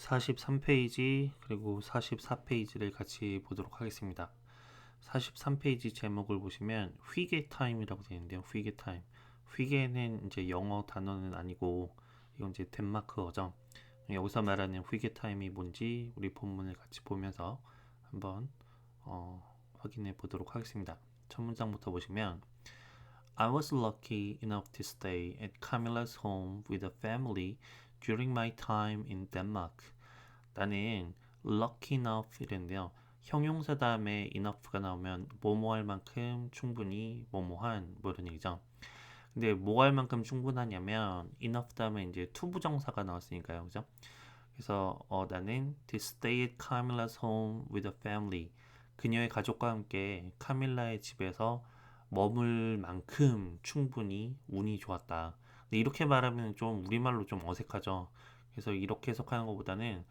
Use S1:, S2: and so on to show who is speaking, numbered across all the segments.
S1: 43페이지 그리고 44페이지를 같이 보도록 하겠습니다. 43페이지 제목을 보시면 휘게 타임이라고 되어 있는데요. 휘게 타임. 휘게는 이제 영어 단어는 아니고 이건 이제 덴마크어죠. 여기서 말하는 휘게 타임이 뭔지 우리 본문을 같이 보면서 한번 확인해 보도록 하겠습니다. 첫 문장부터 보시면 I was lucky enough to stay at Camilla's home with a family during my time in Denmark. 나는 lucky enough 이랬는데요. 형용사 다음에 enough가 나오면 뭐뭐 할 만큼 충분히 뭐뭐한 뭐 이런 얘기죠. 근데 뭐 할 만큼 충분하냐면 enough 다음에 이제 투부정사가 나왔으니까요. 그죠? 그래서 나는 to stay at Camilla's home with a family. 그녀의 가족과 함께 카밀라의 집에서 머물 만큼 충분히 운이 좋았다. 근데 이렇게 말하면 좀 우리말로 좀 어색하죠. 그래서 이렇게 해석하는 것보다는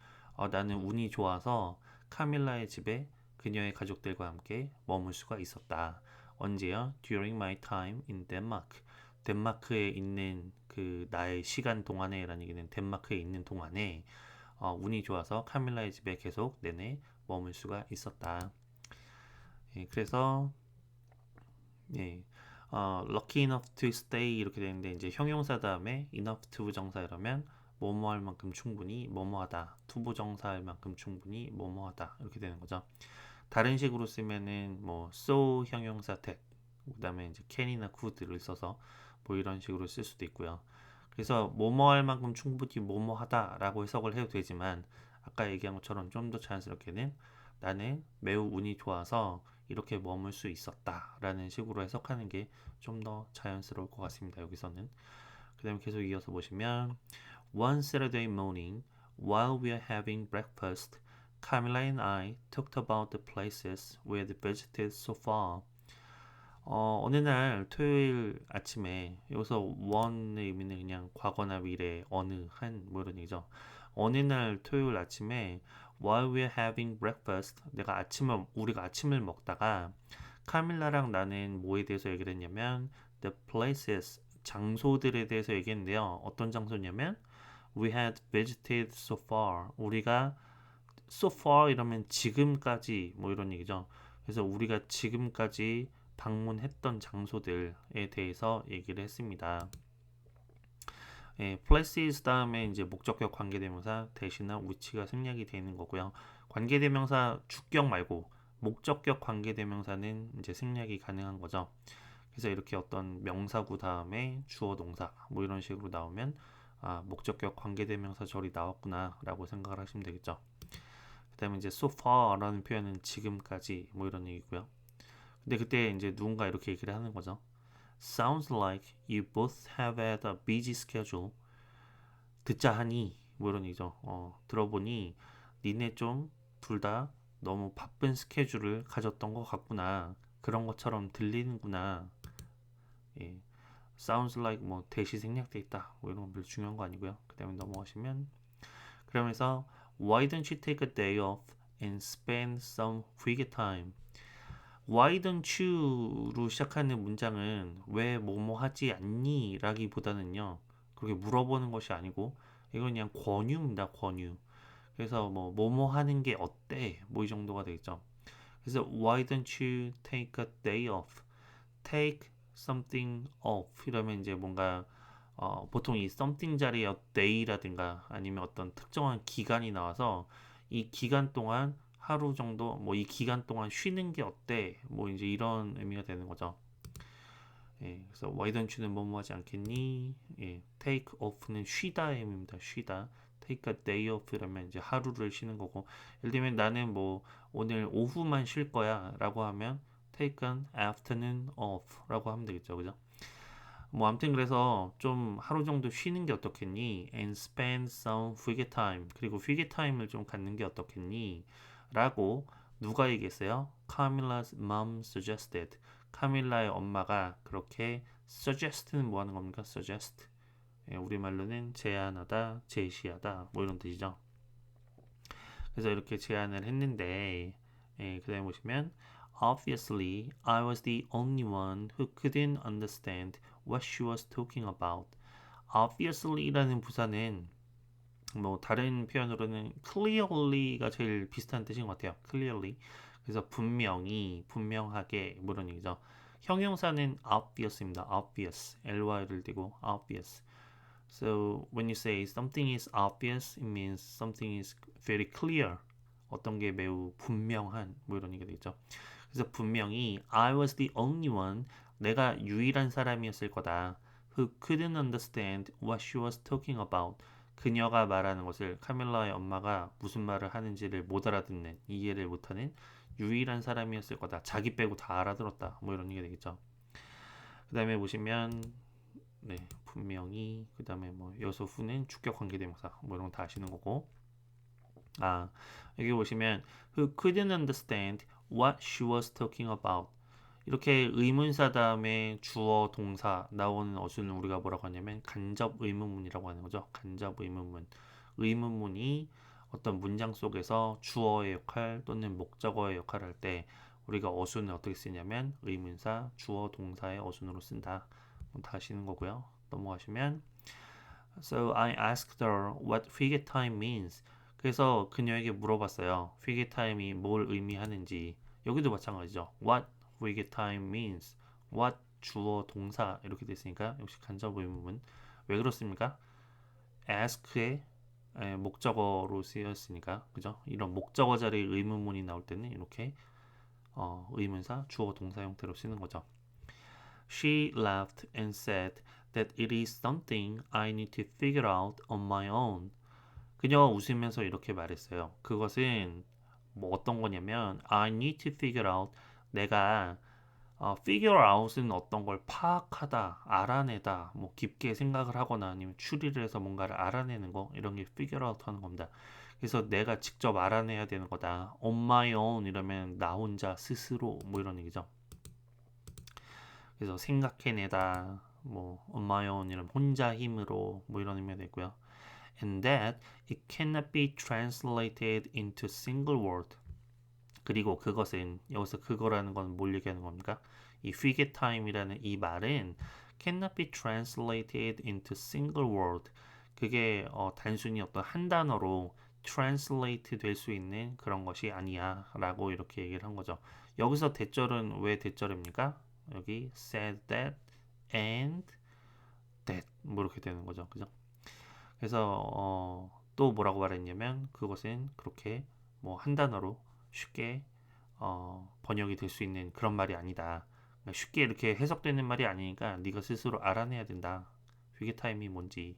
S1: 나는 운이 좋아서 카밀라의 집에 그녀의 가족들과 함께 머물 수가 있었다. 언제요? During my time in Denmark. 덴마크에 있는 그 나의 시간 동안에 라는 얘기는 덴마크에 있는 동안에 운이 좋아서 카밀라의 집에 계속 내내 머물 수가 있었다. 예, 그래서 예, lucky enough to stay 이렇게 되는데 이제 형용사 다음에 enough to 부정사 이러면 뭐뭐 할 만큼 충분히 뭐뭐하다. to 부정사 할 만큼 충분히 뭐뭐하다 이렇게 되는 거죠. 다른 식으로 쓰면은 뭐 so 형용사 that 그다음에 이제 can이나 could를 써서 뭐 이런 식으로 쓸 수도 있고요. 그래서 뭐뭐 할 만큼 충분히 뭐뭐 하다라고 해석을 해도 되지만 아까 얘기한 것처럼 좀 더 자연스럽게는 나는 매우 운이 좋아서 이렇게 머물 수 있었다라는 식으로 해석하는 게 좀 더 자연스러울 것 같습니다. 여기서는. 그 다음에 계속 이어서 보시면 One Saturday morning, while we are having breakfast, Camilla and I talked about the places we had visited so far. 어느 날 토요일 아침에 여기서 one의 의미는 그냥 과거나 미래 어느 한 뭐 이런 얘기죠. 어느 날 토요일 아침에 while we're having breakfast 우리가 아침을 먹다가 카밀라랑 나는 뭐에 대해서 얘기를 했냐면 the places 장소들에 대해서 얘기했는데요. 어떤 장소냐면 we had visited so far 우리가 so far 이러면 지금까지 뭐 이런 얘기죠. 그래서 우리가 지금까지 방문했던 장소들에 대해서 얘기를 했습니다. 예, places 다음에 이제 목적격 관계대명사 대시나 which가 생략이 되는 거고요. 관계대명사 주격 말고 목적격 관계대명사는 이제 생략이 가능한 거죠. 그래서 이렇게 어떤 명사구 다음에 주어 동사 뭐 이런 식으로 나오면 목적격 관계대명사 절이 나왔구나라고 생각을 하시면 되겠죠. 그다음에 이제 so far라는 표현은 지금까지 뭐 이런 얘기고요. 근데 그때 이제 누군가 이렇게 얘기를 하는 거죠. Sounds like you both have had a busy schedule. 듣자 하니 뭐 이런 얘기죠. 들어보니 니네 좀 둘 다 너무 바쁜 스케줄을 가졌던 것 같구나. 그런 것처럼 들리는구나. 예. Sounds like 뭐 대시 생략돼 있다. 뭐 이런 건 별로 중요한 거 아니고요. 그 다음에 넘어가시면 그러면서 Why don't you take a day off and spend some free time? Why don't you로 시작하는 문장은 왜 뭐뭐 하지 않니? 라기보다는요. 그렇게 물어보는 것이 아니고 이건 그냥 권유입니다. 권유. 그래서 뭐 뭐뭐 하는 게 어때? 뭐 이 정도가 되겠죠. 그래서 why don't you take a day off? take something off 이러면 이제 뭔가 보통 이 something 자리에 day라든가 아니면 어떤 특정한 기간이 나와서 이 기간 동안 하루 정도 뭐 이 기간 동안 쉬는 게 어때? 뭐 이제 이런 의미가 되는 거죠. 예, 그래서 why don't you는 뭐뭐 하지 않겠니? 예, take off는 쉬다의 의미입니다. 쉬다. take a day off라면 이제 하루를 쉬는 거고 예를 들면 나는 뭐 오늘 오후만 쉴 거야 라고 하면 take an afternoon off 라고 하면 되겠죠. 그죠? 뭐 아무튼 그래서 좀 하루 정도 쉬는 게 어떻겠니? And spend some free time. 그리고 free time을 좀 갖는 게 어떻겠니? 라고 누가 얘기했어요? Camilla's mom suggested. 카밀라의 엄마가 그렇게 suggest는 뭐 하는 겁니까? suggest. 예, 우리말로는 제안하다, 제시하다 뭐 이런 뜻이죠. 그래서 이렇게 제안을 했는데 예, 그 다음에 보시면 Obviously, I was the only one who couldn't understand what she was talking about. Obviously라는 부사는 뭐 다른 표현으로는 clearly가 제일 비슷한 뜻인 것 같아요. clearly. 그래서 분명히, 분명하게 뭐 이런 얘기죠. 형용사는 obvious입니다. obvious. ly를 띄고 obvious. So when you say something is obvious, it means something is very clear. 어떤 게 매우 분명한 뭐 이런 얘기가 되겠죠. 그래서 분명히 I was the only one. 내가 유일한 사람이었을 거다. Who couldn't understand what she was talking about. 그녀가 말하는 것을 카밀라의 엄마가 무슨 말을 하는지를 못 알아듣는, 이해를 못하는 유일한 사람이었을 거다. 자기 빼고 다 알아들었다. 뭐 이런 얘기가 되겠죠. 그 다음에 보시면 네, 분명히 그 다음에 뭐 여소 후는 주격 관계대명사 뭐 이런 거 다 아시는 거고 여기 보시면 who couldn't understand what she was talking about 이렇게 의문사 다음에 주어 동사 나오는 어순을 우리가 뭐라고 하냐면 간접 의문문이라고 하는 거죠. 간접 의문문. 의문문이 어떤 문장 속에서 주어의 역할 또는 목적어의 역할을 할 때 우리가 어순을 어떻게 쓰냐면 의문사, 주어, 동사의 어순으로 쓴다. 다 아시는 거고요. 넘어가시면 So I asked her what figure time means. 그래서 그녀에게 물어봤어요. figure time이 뭘 의미하는지. 여기도 마찬가지죠. What figure time means. What 주어 동사 이렇게 됐으니까 역시 간접 의문문. 왜 그렇습니까? ask의 목적어로 쓰였으니까 그죠? 이런 목적어 자리에 의문문이 나올 때는 이렇게 의문사 주어 동사 형태로 쓰는 거죠. She laughed and said that it is something I need to figure out on my own. 그녀가 웃으면서 이렇게 말했어요. 그것은 뭐 어떤 거냐면 I need to figure out 내가 figure out은 어떤 걸 파악하다, 알아내다, 뭐 깊게 생각을 하거나 아니면 추리를 해서 뭔가를 알아내는 거 이런 게 figure out 하는 겁니다. 그래서 내가 직접 알아내야 되는 거다. On my own 이러면 나 혼자 스스로 뭐 이런 얘기죠. 그래서 생각해내다, 뭐 on my own 이러면 혼자 힘으로 뭐 이런 의미가 되고요. And that it cannot be translated into single word. 그리고 그것은 여기서 그거라는 건 뭘 얘기하는 겁니까? 이 figure time이라는 이 말은 cannot be translated into single word. 그게 단순히 어떤 한 단어로 translate 될 수 있는 그런 것이 아니야 라고 이렇게 얘기를 한 거죠. 여기서 대절은 왜 대절입니까? 여기 said that and that 뭐 이렇게 되는 거죠. 그죠? 그래서 또 뭐라고 말했냐면 그것은 그렇게 뭐 한 단어로 쉽게 번역이 될 수 있는 그런 말이 아니다. 그러니까 쉽게 이렇게 해석되는 말이 아니니까 네가 스스로 알아내야 된다. 위기 타임이 뭔지.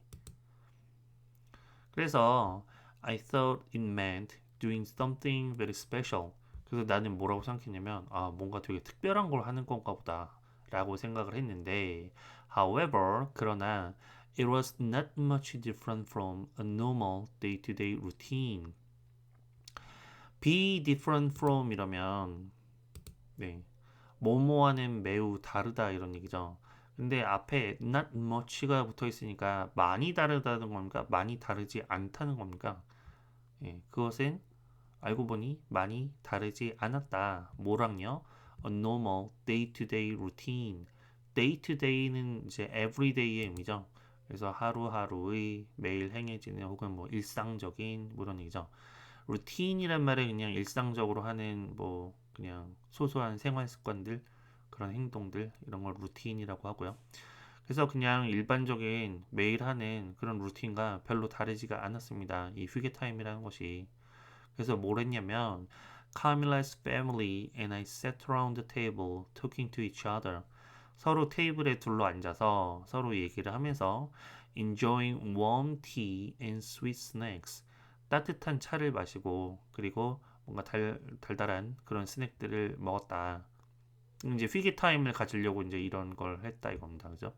S1: 그래서 I thought it meant doing something very special. 그래서 나는 뭐라고 생각했냐면 뭔가 되게 특별한 걸 하는 건가 보다 라고 생각을 했는데 however 그러나 it was not much different from a normal day-to-day routine. be different from 이러면 네, 뭐뭐와는 매우 다르다 이런 얘기죠. 근데 앞에 not much가 붙어 있으니까 많이 다르다는 겁니까? 많이 다르지 않다는 겁니까? 예, 그것은 알고 보니 많이 다르지 않았다. 뭐랑요? A normal day-to-day routine. day-to-day는 이제 everyday의 의미죠. 그래서 하루하루의 매일 행해지는 혹은 뭐 일상적인 뭐 이런 얘기죠. 루틴이란 말은 그냥 일상적으로 하는 뭐 그냥 소소한 생활 습관들 그런 행동들 이런 걸 루틴이라고 하고요. 그래서 그냥 일반적인 매일 하는 그런 루틴과 별로 다르지가 않았습니다. 이 휴게 타임이라는 것이. 그래서 뭘 했냐면 Camilla's family and I sat around the table talking to each other. 서로 테이블에 둘러 앉아서 서로 얘기를 하면서 enjoying warm tea and sweet snacks. 따뜻한 차를 마시고 그리고 뭔가 달달한 그런 스낵들을 먹었다. 이제 피기 타임을 가지려고 이제 이런 걸 했다 이겁니다. 그죠?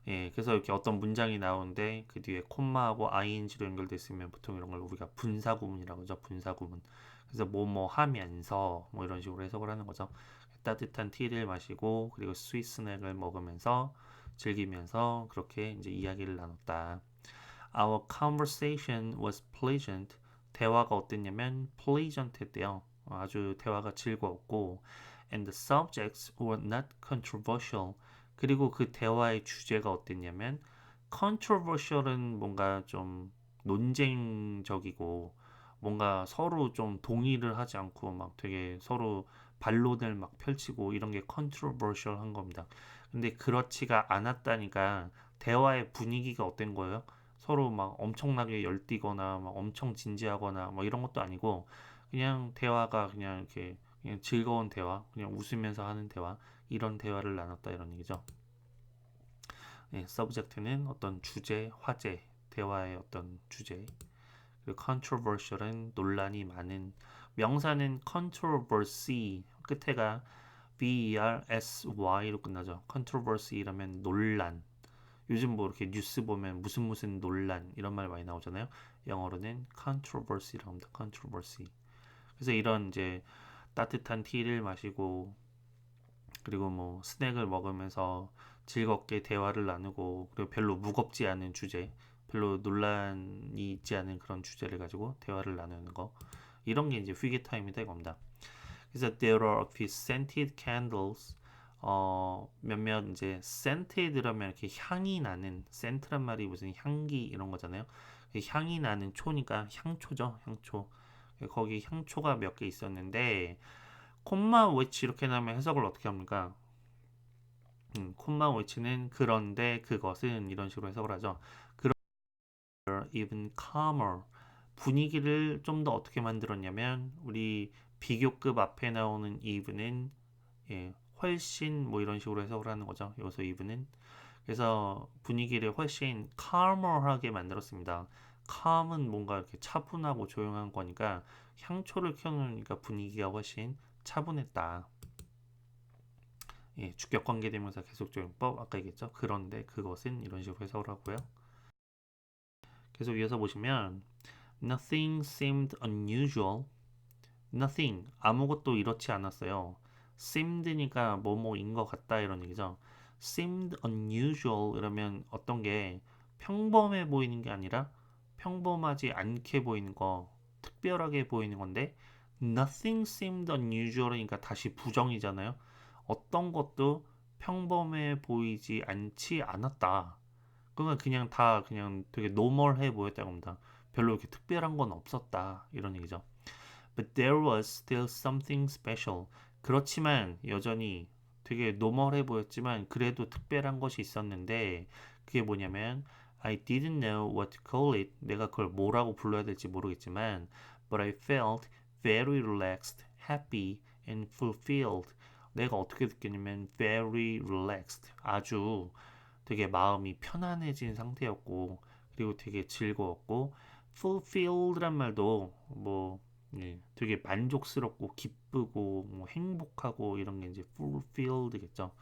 S1: 예, 그래서 이렇게 어떤 문장이 나오는데 그 뒤에 콤마하고 ing로 연결돼 있으면 보통 이런 걸 우리가 분사구문이라고 하죠. 분사구문. 그래서 뭐뭐 하면서 뭐 이런 식으로 해석을 하는 거죠. 따뜻한 티를 마시고 그리고 스윗 스낵을 먹으면서 즐기면서 그렇게 이제 이야기를 나눴다. Our conversation was pleasant. 대화가 어땠냐면 pleasant 했대요. 아주 대화가 즐거웠고 and the subjects were not controversial. 그리고 그 대화의 주제가 어땠냐면 controversial은 뭔가 좀 논쟁적이고 뭔가 서로 좀 동의를 하지 않고 막 되게 서로 반론을 막 펼치고 이런 게 controversial한 겁니다. 근데 그렇지가 않았다니까 대화의 분위기가 어떤 거예요? 서로 막 엄청나게 열띠거나 막 엄청 진지하거나 뭐 이런 것도 아니고 그냥 대화가 그냥 이렇게 그냥 즐거운 대화, 그냥 웃으면서 하는 대화 이런 대화를 나눴다 이런 얘기죠. 네, 서브젝트는 어떤 주제, 화제, 대화의 어떤 주제. 그리고 controversial은 논란이 많은. 명사는 controversy 끝에가 versy로 끝나죠. controversy라면 논란. 요즘 뭐 이렇게 뉴스 보면 무슨 무슨 논란 이런 말 많이 나오잖아요. 영어로는 controversy라고 합니다. controversy. 그래서 이런 이제 따뜻한 티를 마시고 그리고 뭐 스낵을 먹으면서 즐겁게 대화를 나누고 그리고 별로 무겁지 않은 주제, 별로 논란이 있지 않은 그런 주제를 가지고 대화를 나누는 거 이런 게 이제 휘게 타임이다 이겁니다. 그래서 there are a few scented candles 몇몇 이제 scented라면 이렇게 향이 나는 scent란 말이 무슨 향기 이런 거잖아요. 향이 나는 초니까 향초죠, 향초. 거기 향초가 몇 개 있었는데 콤마 which 이렇게 나면 해석을 어떻게 합니까? 콤마 which는 그런데 그것은 이런 식으로 해석을 하죠. 그런 even calmer 분위기를 좀 더 어떻게 만들었냐면 우리 비교급 앞에 나오는 even은 훨씬 뭐 이런 식으로 해석을 하는 거죠. 여기서 even은 그래서 분위기를 훨씬 calmer하게 만들었습니다. calm은 뭔가 이렇게 차분하고 조용한 거니까 향초를 켜놓으니까 분위기가 훨씬 차분했다. 주격 관계대명사 계속적용법 아까 얘기했죠. 그런데 그것은 이런 식으로 해석을 하고요. 계속 이어서 보시면 Nothing seemed unusual. Nothing 아무것도 이렇지 않았어요. seemed니까 뭐뭐인 것 같다 이런 얘기죠. seemed unusual 이러면 어떤 게 평범해 보이는 게 아니라 평범하지 않게 보이는 거, 특별하게 보이는 건데 nothing seemed unusual이니까 다시 부정이잖아요. 어떤 것도 평범해 보이지 않지 않았다. 그건 그냥 다 그냥 되게 노멀해 보였다고 합니다. 별로 이렇게 특별한 건 없었다. 이런 얘기죠. But there was still something special. 그렇지만 여전히 되게 노멀해 보였지만 그래도 특별한 것이 있었는데 그게 뭐냐면 I didn't know what to call it. 내가 그걸 뭐라고 불러야 될지 모르겠지만 but I felt very relaxed, happy and fulfilled. 내가 어떻게 느꼈냐면 very relaxed. 아주 되게 마음이 편안해진 상태였고 그리고 되게 즐거웠고 fulfilled란 말도 뭐 되게 만족스럽고 기쁘고 뭐 행복하고 이런 게 이제 fulfilled겠죠.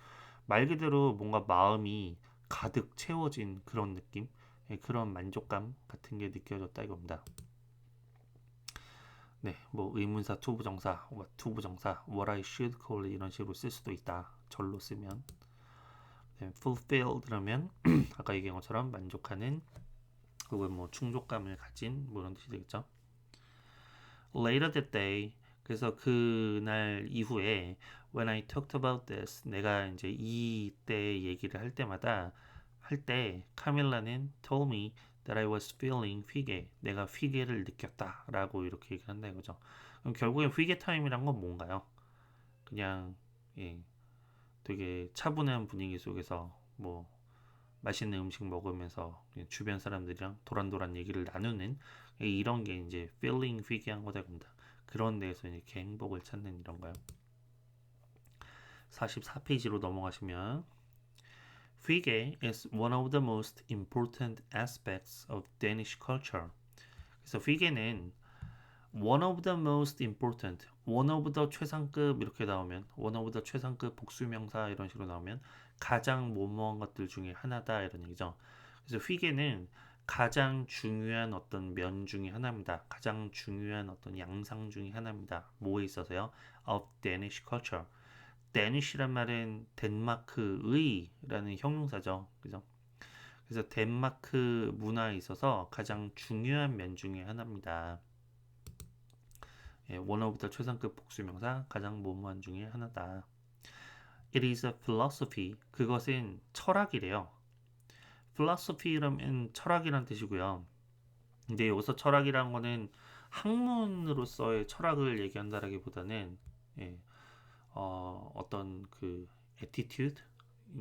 S1: 말 그대로 뭔가 마음이 가득 채워진 그런 느낌, 그런 만족감 같은 게 느껴졌다 이겁니다. 네, 뭐 의문사, 투부정사, 투부정사, what I should call it 이런 식으로 쓸 수도 있다. 절로 쓰면. fulfilled라면 아까 얘기한 것처럼 만족하는 혹은 뭐 충족감을 가진 뭐 이런 뜻이 되겠죠. Later that day 그래서 그날 이후에 when I talked about this 내가 이제 이때 얘기를 할 때마다 할 때 카밀라는 told me that I was feeling 휘게 내가 휘게를 느꼈다라고 이렇게 얘기를 한다 이거죠. 그럼 결국에 휘게 타임이란 건 뭔가요? 그냥 되게 차분한 분위기 속에서 뭐 맛있는 음식 먹으면서 주변 사람들이랑 도란도란 얘기를 나누는 이런 게 이제 feeling 회귀한 거다 겁니다. 그런 데에서 이렇게 행복을 찾는 이런 거요. 44페이지로 넘어가시면 회계 is one of the most important aspects of Danish culture. 그래서 회계는 one of the most important, one of the 최상급 이렇게 나오면 one of the 최상급 복수명사 이런 식으로 나오면 가장 뭐뭐한 것들 중에 하나다 이런 얘기죠. 그래서 휘게는 가장 중요한 어떤 면 중에 하나입니다. 가장 중요한 어떤 양상 중에 하나입니다. 뭐에 있어서요? Of Danish culture. Danish란 말은 덴마크의라는 형용사죠. 그죠? 그래서 덴마크 문화에 있어서 가장 중요한 면 중에 하나입니다. one of the 최상급 복수명사 가장 모모한 중에 하나다. It is a philosophy. 그것은 철학이래요. philosophy라면 철학이란 뜻이고요. 근데 여기서 철학이란 거는 학문으로서의 철학을 얘기한다라기보다는 예, 어떤 그 attitude,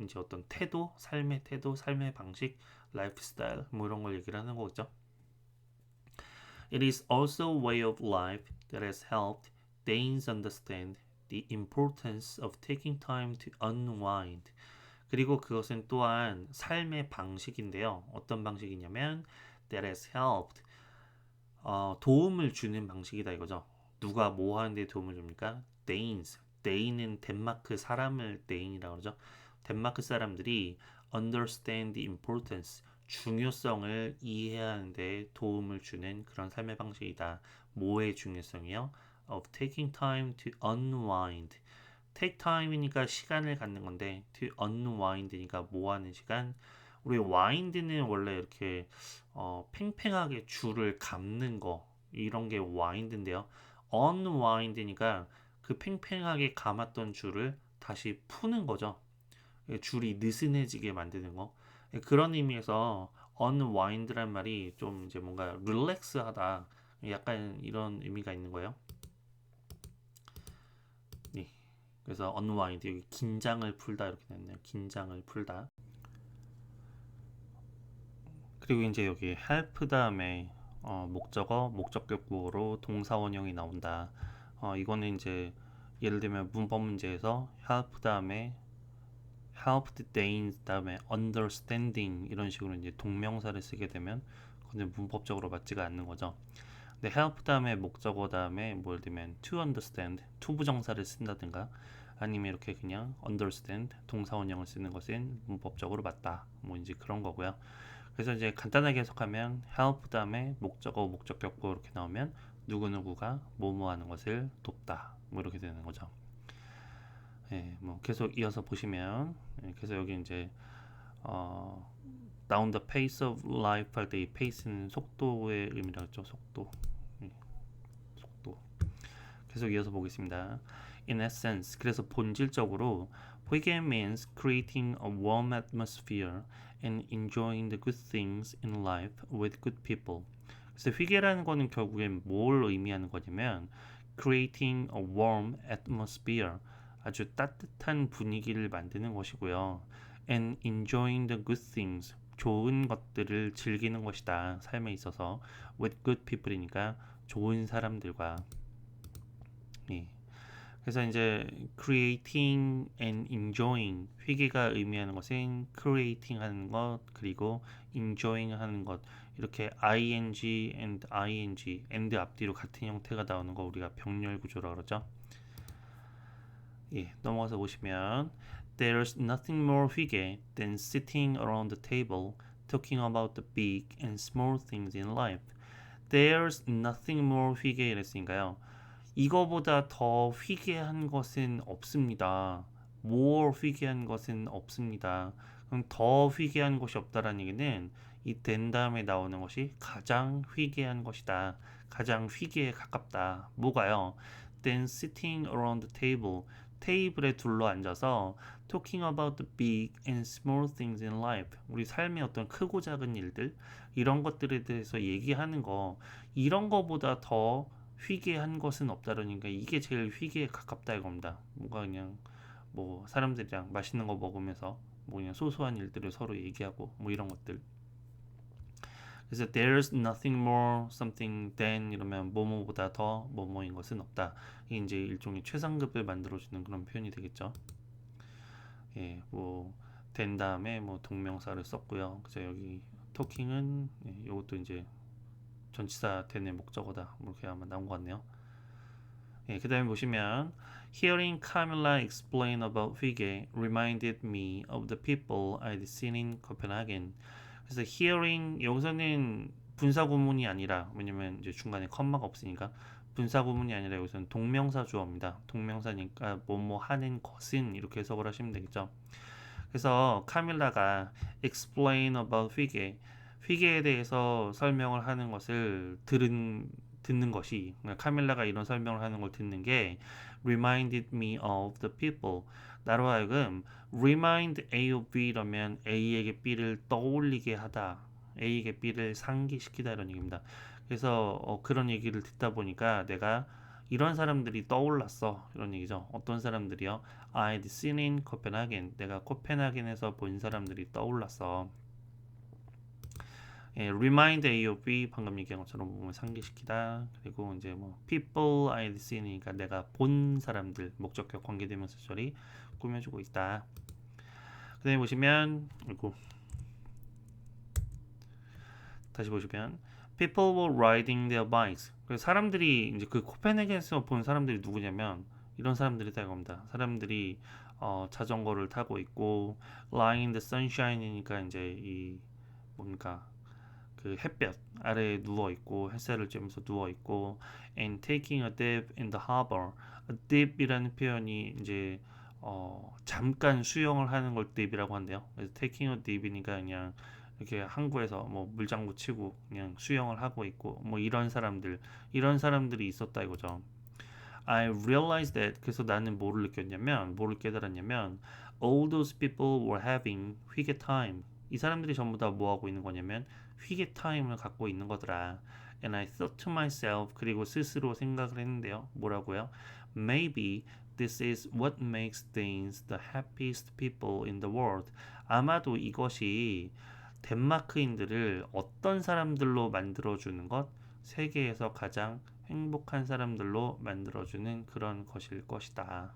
S1: 이제 어떤 태도, 삶의 태도, 삶의 방식, 라이프 스타일 뭐 이런 걸 얘기를 하는 거죠. It is also a way of life that has helped Danes understand the importance of taking time to unwind. 그리고 그것은 또한 삶의 방식인데요. 어떤 방식이냐면 that has helped 도움을 주는 방식이다 이거죠. 누가 뭐 하는데 도움을 줍니까? Danes. Dane은 덴마크 사람을 Dane이라고 그러죠. 덴마크 사람들이 understand the importance, 중요성을 이해하는데 도움을 주는 그런 삶의 방식이다. 뭐의 중요성이요? Of taking time to unwind. take time이니까 시간을 갖는 건데 to unwind니까 뭐 하는 시간? 우리 wind는 원래 이렇게 팽팽하게 줄을 감는 거 이런 게 wind인데요. unwind니까 그 팽팽하게 감았던 줄을 다시 푸는 거죠. 줄이 느슨해지게 만드는 거. 그런 의미에서 unwind란 말이 좀 이제 뭔가 릴렉스하다. 약간 이런 의미가 있는 거예요. 네. 그래서 unwind 여기 긴장을 풀다 이렇게 됐네요. 긴장을 풀다. 그리고 이제 여기 help 다음에 목적어, 목적격구어로 동사 원형이 나온다. 이거는 이제 예를 들면 문법 문제에서 help 다음에 helped Danes 다음에 understanding 이런 식으로 이제 동명사를 쓰게 되면 그건 문법적으로 맞지가 않는 거죠. 근데 help 다음에 목적어 다음에 뭐 예를 들면 to understand to 부정사를 쓴다든가 아니면 이렇게 그냥 understand 동사 원형을 쓰는 것은 문법적으로 맞다. 뭐 이제 그런 거고요. 그래서 이제 간단하게 해석하면 help 다음에 목적어, 목적격구 이렇게 나오면 누구누구가 뭐뭐 하는 것을 돕다. 뭐 이렇게 되는 거죠. 예, 뭐 계속 이어서 보시면 그래서 여기 이제 down the pace of life 할 때 이 pace는 속도의 의미라고 했죠. 속도. 속도. 계속 이어서 보겠습니다. In essence, 그래서 본질적으로 회계 means creating a warm atmosphere and enjoying the good things in life with good people. 그래서 회계라는 거는 결국엔 뭘 의미하는 거냐면 creating a warm atmosphere 아주 따뜻한 분위기를 만드는 것이고요. And enjoying the good things 좋은 것들을 즐기는 것이다. 삶에 있어서 with good people이니까 좋은 사람들과 예. 그래서 이제 creating and enjoying 회계가 의미하는 것은 creating 하는 것 그리고 enjoying 하는 것 이렇게 ing and ing and 앞뒤로 같은 형태가 나오는 거 우리가 병렬 구조라고 그러죠. 예, 넘어가서 보시면 There's nothing more 회계 than sitting around the table talking about the big and small things in life. There's nothing more 회계 이랬으니까요. 이거보다 더 회개한 것은 없습니다. more 회개한 것은 없습니다. 그럼 더 회개한 것이 없다라는 얘기는 이 된 다음에 나오는 것이 가장 회개한 것이다. 가장 회개에 가깝다. 뭐가요? Then sitting around the table. 테이블에 둘러 앉아서 talking about the big and small things in life. 우리 삶의 어떤 크고 작은 일들 이런 것들에 대해서 얘기하는 거 이런 거보다 더 회개한 것은 없다라니까 이게 제일 회개에 가깝다 이겁니다. 뭔가 그냥 뭐 사람들이랑 맛있는 거 먹으면서 뭐 그냥 소소한 일들을 서로 얘기하고 뭐 이런 것들. 그래서 there's nothing more something than 이러면 뭐뭐보다 더 뭐뭐인 것은 없다. 이게 이제 일종의 최상급을 만들어주는 그런 표현이 되겠죠. 예, 뭐 된 다음에 뭐 동명사를 썼고요. 그래서 여기 talking은 이것도 이제 전치사 된의 목적어다. 뭐 이렇게 아마 나온 것 같네요. 예, 그 다음에 보시면 Hearing Camilla explain about 회계 reminded me of the people I'd seen in Copenhagen. 그래서 hearing 여기서는 분사 구문이 아니라 왜냐면 이제 중간에 컴마가 없으니까 분사 구문이 아니라 여기서는 동명사 주어입니다. 동명사니까 뭐뭐 하는 것은 이렇게 해석을 하시면 되겠죠. 그래서 카밀라가 explain about 회계에 대해서 설명을 하는 것을 듣는 것이 카밀라가 이런 설명을 하는 걸 듣는 게 reminded me of the people 나로 하여금 remind A of B 이러면 A에게 B를 떠올리게 하다. A에게 B를 상기시키다 이런 얘기입니다. 그래서 그런 얘기를 듣다 보니까 내가 이런 사람들이 떠올랐어 이런 얘기죠. 어떤 사람들이요? I'd seen in Copenhagen. 내가 코펜하겐에서 본 사람들이 떠올랐어. 예, remind A of B 방금 얘기한 것처럼 몸을 상기시키다. 그리고 이제 뭐 people I'd seen이니까 내가 본 사람들 목적격 관계대명사 처리 꾸며주고 있다. 그다음에 보시면 그리고 다시 보시면 people were riding their bikes. 그래서 사람들이 이제 그 코펜하겐에서 본 사람들이 누구냐면 이런 사람들이다 이겁니다. 사람들이 자전거를 타고 있고 lying in the sunshine이니까 이제 이 뭡니까 그 햇볕 아래에 누워 있고 햇살을 쬐면서 누워 있고 and taking a dip in the harbor. a dip이라는 표현이 이제 잠깐 수영을 하는 걸 dip이라고 한대요. 그래서 taking a dip이니까 그냥 이렇게 항구에서 뭐 물장구 치고 그냥 수영을 하고 있고 뭐 이런 사람들이 있었다 이거죠. I realized that 그래서 나는 뭐를 깨달았냐면 all those people were having 회계 time. 이 사람들이 전부 다 뭐 하고 있는 거냐면 회계 타임을 갖고 있는 거더라. And I thought to myself 그리고 스스로 생각을 했는데요. 뭐라고요? Maybe this is what makes Danes the happiest people in the world. 아마도 이것이 덴마크인들을 어떤 사람들로 만들어주는 것, 세계에서 가장 행복한 사람들로 만들어주는 그런 것일 것이다.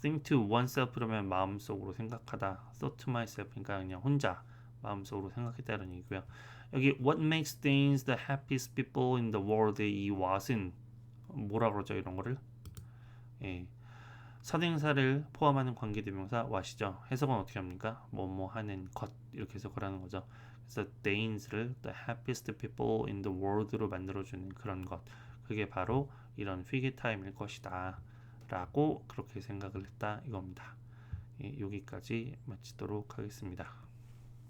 S1: Think to oneself 그러면 마음속으로 생각하다. Thought to myself 그러니까 그냥 혼자 마음속으로 생각했다는 얘기고요. 여기 what makes Danes the happiest people in the world의 이 what은 뭐라 그러죠 이런 거를? 예. 선행사를 포함하는 관계대명사 what이죠. 해석은 어떻게 합니까? 뭐뭐 하는 것 이렇게 해석을 하는 거죠. 그래서 Danes를 the happiest people in the world로 만들어주는 그런 것 그게 바로 이런 회계 타임일 것이다 라고 그렇게 생각을 했다 이겁니다. 예, 여기까지 마치도록 하겠습니다.